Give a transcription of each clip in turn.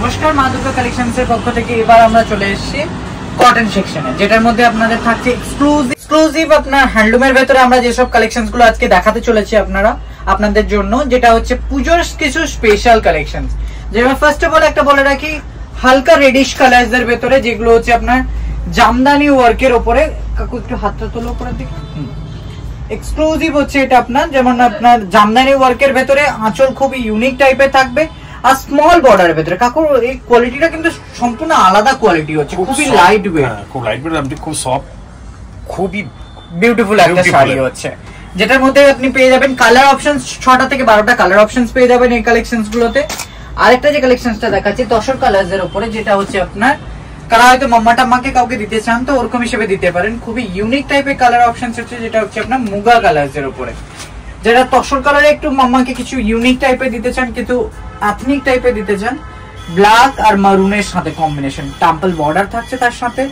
নমস্কার, মা দুর্গা কালেকশনস এর পক্ষ থেকে এবার আমরা চলে এসেছি কটন সেকশনে, যেটার মধ্যে আপনাদের থাকছে এক্সক্লুসিভ আপনার হ্যান্ডলুমের ভেতরে আমরা যেসব কালেকশনস গুলো আজকে দেখাতে চলেছি আপনাদের জন্য, যেটা হচ্ছে পুজোর কিছু স্পেশাল কালেকশনস। যেমন ফার্স্ট অফ অল একটা বলে রাখি, হালকা রেডিশ কালার্স এর ভেতরে, যেগুলো হচ্ছে আপনার জামদানি ওয়ার্কের উপরে। কাকু একটু হাতটা তোলো উপরের দিকে। এক্সক্লুসিভ হচ্ছে এটা আপনার, যেমন আপনার জামদানি ওয়ার্কের ভেতরে আঁচল খুবই ইউনিক টাইপের থাকবে আর স্মল বর্ডারের ভেতরে। কাকুর এই কোয়ালিটিটা কিন্তু সম্পূর্ণ আলাদা কোয়ালিটি হচ্ছে, খুবই লাইট ওয়েট, খুব লাইট ওয়েট, আপনি খুব সফট, খুবই বিউটিফুল একটা শাড়ি হচ্ছে, যেটার মধ্যে আপনি পেয়ে যাবেন কালার অপশনস 6টা থেকে 12টা কালার অপশনস পেয়ে যাবেন এই কালেকশনস গুলোতে। আরেকটা যে কালেকশনসটা দেখাচ্ছি তসর কালার্স এর উপরে, যেটা হচ্ছে আপনার কারা হয়তো মাম্মা টাম্মাকে কাউকে দিতে চান তো ওরকম হিসেবে দিতে পারেন। খুবই ইউনিক টাইপের কালার অপশনস হচ্ছে, যেটা হচ্ছে আপনার মুগা কালার্স এর উপরে। যেটা তসর কালারে একটু মাম্মাকে কিছু ইউনিক টাইপের দিতে চান, কিন্তু এথনিক টাইপের দিতে চান, ব্ল্যাক আর মারুনের সাথে কম্বিনেশন, টেম্পল বর্ডার থাকছে তার সাথে,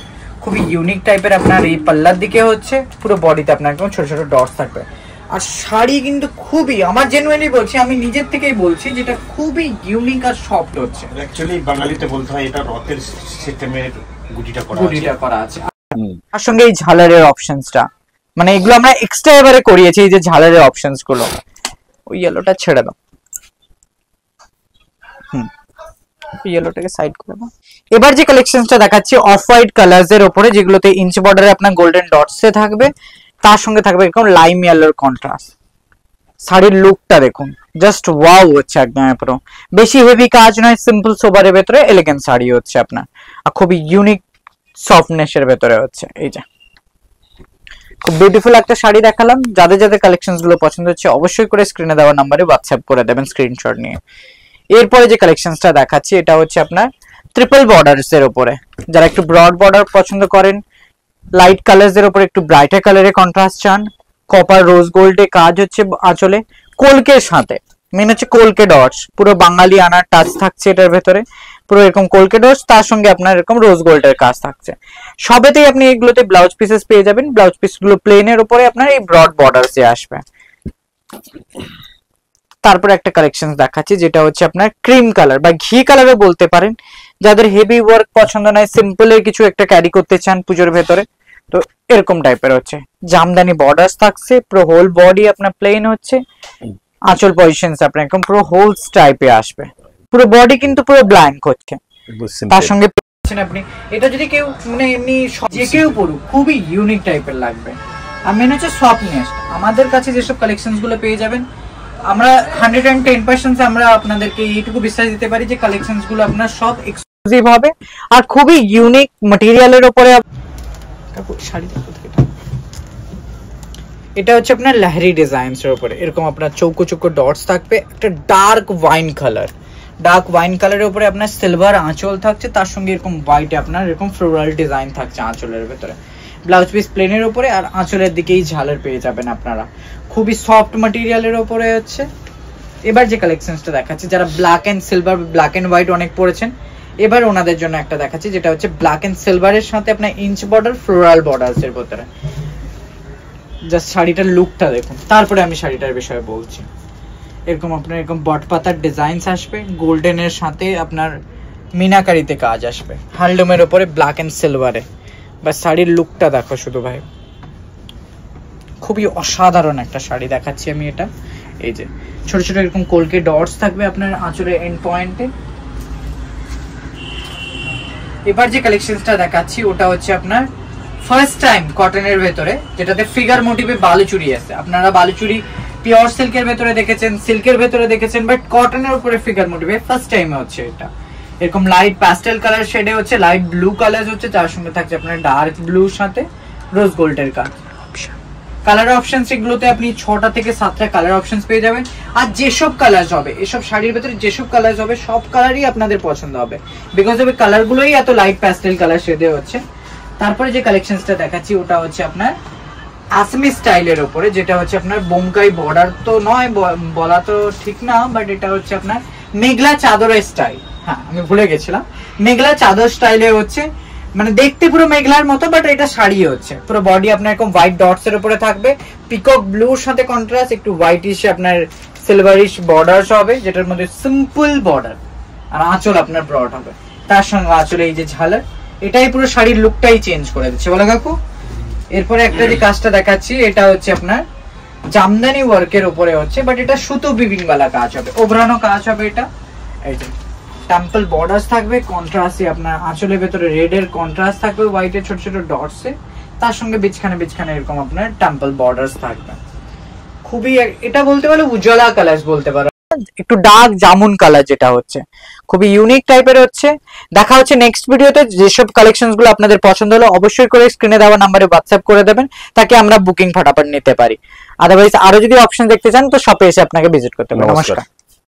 খুবই ইউনিক টাইপের। আপনার এই পাল্লার দিকে হচ্ছে পুরো বডিতে আপনার ছোট ছোট ডটস থাকবে। আর শাড়ি কিন্তু খুবই, আমার জেনুইনলি বলছি, আমি নিজের থেকেই বলছি, যেটা খুবই ইউনিক আর সফট হচ্ছে। অ্যাকচুয়ালি বাঙালিতে বলতে হয় এটা রথের সিস্টেমের গুটিটা করা আছে। তার সঙ্গে এই ঝালারের অপশনসটা, মানে এগুলো আমরা এক্সট্রা এবারে করিয়েছি, এই যে ঝালারের অপশনস গুলো। ওই ইয়েলোটা ছেড়ে দাও, ইয়েলোটাকে সাইড করে দাও। এবার যে কালেকশনসটা দেখাচ্ছি অফ হোয়াইট কালার্স এর উপরে, যেগুলোতে ইঞ্চ বর্ডারে আপনার গোল্ডেন ডটস এ থাকবে, তার সঙ্গে থাকবে এরকম লাইম ইয়েলোর কন্ট্রাস্ট। শাড়ির লুকটা দেখুন, জাস্ট ওয়াও হচ্ছে একদম। পুরো বেশি হেভি কাজ নয়, সিম্পল সোবারের ভেতরে এলিগেন্ট শাড়ি হচ্ছে আপনার, আর খুবই ইউনিক সফটনেস এর ভেতরে হচ্ছে। এই যে খুব বিউটিফুল একটা শাড়ি দেখালাম। যাদের যাদের কালেকশনস গুলো পছন্দ হচ্ছে অবশ্যই করে স্ক্রিনে দেওয়া নাম্বারে হোয়াটসঅ্যাপ করে দেবেন স্ক্রিনশট নিয়ে। এরপরে যে কালেকশনসটা দেখাচ্ছি এটা হচ্ছে আপনার ট্রিপল বর্ডারস এর উপরে, যারা একটু ব্রড বর্ডার পছন্দ করেন, লাইট কালার্স এর উপরে একটু ব্রাইটার কালারে কন্ট্রাস্ট চান, কপার রোজ গোল্ডে কাজ হচ্ছে আঁচলে, কলকের সাথে মেন হচ্ছে কলকে ডটস, পুরো বাঙালি আনার টাচ থাকছে এটার ভেতরে, পুরো এরকম কলকে ডটস, তার সঙ্গে আপনার এরকম রোজ গোল্ডের কাজ থাকছে। সবেতেই আপনি এগুলোতে ব্লাউজ পিসেস পেয়ে যাবেন। ব্লাউজ পিস গুলো প্লেনের উপরে আপনার এই ব্রড বর্ডারস এ আসবে। তারপরে একটা কালেকশন দেখাচ্ছি, যেটা হচ্ছে আপনার ক্রিম কালার বা ঘি কালারে বলতে পারেন। যাদের হেভি ওয়ার্ক পছন্দ নয়, সিম্পল এর কিছু একটা ক্যারি করতে চান পুজোর ভেতরে, তো এরকম টাইপের হচ্ছে। জামদানি বর্ডার্স থাকছে, পুরো হোল বডি আপনার প্লেন হচ্ছে, আঁচল পজিশনস আপনার একদম পুরো হোলস টাইপে আসবে, পুরো বডি কিন্তু পুরো ব্ল্যাঙ্ক হচ্ছে। তার সঙ্গে আপনি এটা যদি কেউ মানে এমনি যে কেউ পড়ুক, খুবই ইউনিক টাইপের লাগবে। আর মেন হচ্ছে সফটনেস। আমাদের কাছে যেসব কালেকশনস গুলো পেয়ে যাবেন, আমরা 110% আমরা আপনাদেরকে এইটুকু বিশ্বাস দিতে পারি যে কালেকশনস গুলো আপনার সব এক্সক্লুসিভ হবে আর খুবই ইউনিক ম্যাটেরিয়ালের উপরে। এটা হচ্ছে আপনার লাহরি ডিজাইনস এর উপরে, এরকম আপনার চৌকো চৌকো ডটস থাকবে, একটা ডার্ক ওয়াইন কালারের উপরে আপনার সিলভার আঁচল থাকছে, তার সঙ্গে এরকম হোয়াইট আপনার এরকম ফ্লোরাল ডিজাইন থাকছে আঁচলের ভেতরে। ব্লাউজ পিস প্লেনের উপরে আর আঁচলের দিকেই ঝালার পেয়ে যাবেন আপনারা, খুবই সফট ম্যাটেরিয়ালের উপরে হচ্ছে। এবার যে কালেকশনসটা দেখাচ্ছি, যারা black and silver, black and white অনেক পরেছেন, এবার ওনাদের জন্য একটা দেখাচ্ছি, যেটা হচ্ছে ব্ল্যাক এন্ড সিলভারের সাথে আপনার ইঞ্চ বর্ডার ফ্লোরাল বর্ডারস এর ভেতরে। জাস্ট শাড়িটার লুকটা দেখুন, তারপরে আমি শাড়িটার বিষয়ে বলছি। এরকম আপনার এরকম বট পাতার ডিজাইনস আসবে, গোল্ডেনের সাথে আপনার মিনাকারিতে কাজ আসবে, হ্যান্ডলুমের উপরে ব্ল্যাক এন্ড সিলভারে। বা শাড়ির লুকটা দেখো শুধু ভাই, খুবই অসাধারণ একটা শাড়ি দেখাচ্ছি আমি এটা। এই যে ছোট ছোট এরকম কলকে ডটস থাকবে আপনার আঁচলের এন্ড পয়েন্টে। এবার যে কালেকশনসটা দেখাচ্ছি ওটা হচ্ছে আপনার ফার্স্ট টাইম কটনের ভেতরে, যেটাতে ফিগার মোটিভে বালুচুরি আছে। আপনারা বালুচুরি পিওর সিল্কের ভেতরে দেখেছেন, সিল্কের ভেতরে দেখেছেন, বাট কটনের উপরে ফিগার মোটিভে ফার্স্ট টাইম হচ্ছে এটা। এরকম লাইট প্যাস্টেল কালার শেডে হচ্ছে, লাইট ব্লু কালার হচ্ছে, তার সঙ্গে থাকছে আপনার ডার্ক ব্লুর সাথে রোজ গোল্ডের কাজ। কালার অপশনস এগুলোতে আপনি 6টা থেকে 7টা কালার অপশনস পেয়ে যাবেন। আর যেসব কালার হবে এসব শাড়ির ভেতরে, যেসব কালার হবে সব কালারই আপনাদের পছন্দ হবে, বিকজ অফ কালার গুলোই এত লাইট প্যাস্টেল কালার শেডে হচ্ছে। তারপরে যে কালেকশনসটা দেখাচ্ছি ওটা হচ্ছে আপনার আসামি স্টাইলের উপরে, যেটা হচ্ছে আপনার বোমকাই বর্ডার তো নয় বলা তো ঠিক না, বাট এটা হচ্ছে আপনার মেঘলা চাদরের স্টাইল। হ্যাঁ, আমি ভুলে গেছিলাম, মেঘলা চাদর স্টাইলে হচ্ছে, মানে দেখতে পুরো মেঘলার মতো, বাট এটা শাড়ি হচ্ছে। পুরো বডি আপনার এরকম হোয়াইট ডটস এর উপরে থাকবে, পিকক ব্লুর সাথে কন্ট্রাস্ট একটু হোয়াইটিশ আপনার সিলভারিশ বর্ডারস হবে, যেটার মধ্যে সিম্পল বর্ডার, আর আঁচল আপনার ব্রড হবে, তার সঙ্গে আঁচলে এই যে ঝালার, এটাই পুরো শাড়ির লুকটাই চেঞ্জ করে দিচ্ছে বলো কাকু। এরপরে একটা যে কাজটা দেখাচ্ছি এটা হচ্ছে আপনার জামদানি ওয়ার্কের উপরে হচ্ছে, বাট এটা সুতো বিবিং वाला কাজ হবে, ওভরানো কাজ হবে এটা। এই যে টেম্পল বর্ডার্স থাকবে, কন্ট্রাস্টে আপনার আঁচলের ভেতরে রেড এর কন্ট্রাস্ট থাকবে হোয়াইটের ছোট ছোট ডটসে, তার সঙ্গে বিছখানে এরকম আপনার টেম্পল বর্ডার্স থাকবে। খুবই এটা বলতে পারো উজ্জ্বলা কালার বলতে পারো, একটু ডার্ক জামুন কালার যেটা হচ্ছে খুবই ইউনিক টাইপের হচ্ছে। দেখা হচ্ছে নেক্সট ভিডিওতে। যেসব কালেকশনস গুলো আপনাদের পছন্দ হলো অবশ্যই করে স্ক্রিনে দেওয়া নাম্বারে হোয়াটসঅ্যাপ করে দেবেন, তাকে আমরা বুকিং ফটাফট নিতে পারি। আদারওয়াইজ আরো যদি অপশন দেখতে চান তো শপে এসে আপনাকে ভিজিট করতে পারেন। নমস্কার।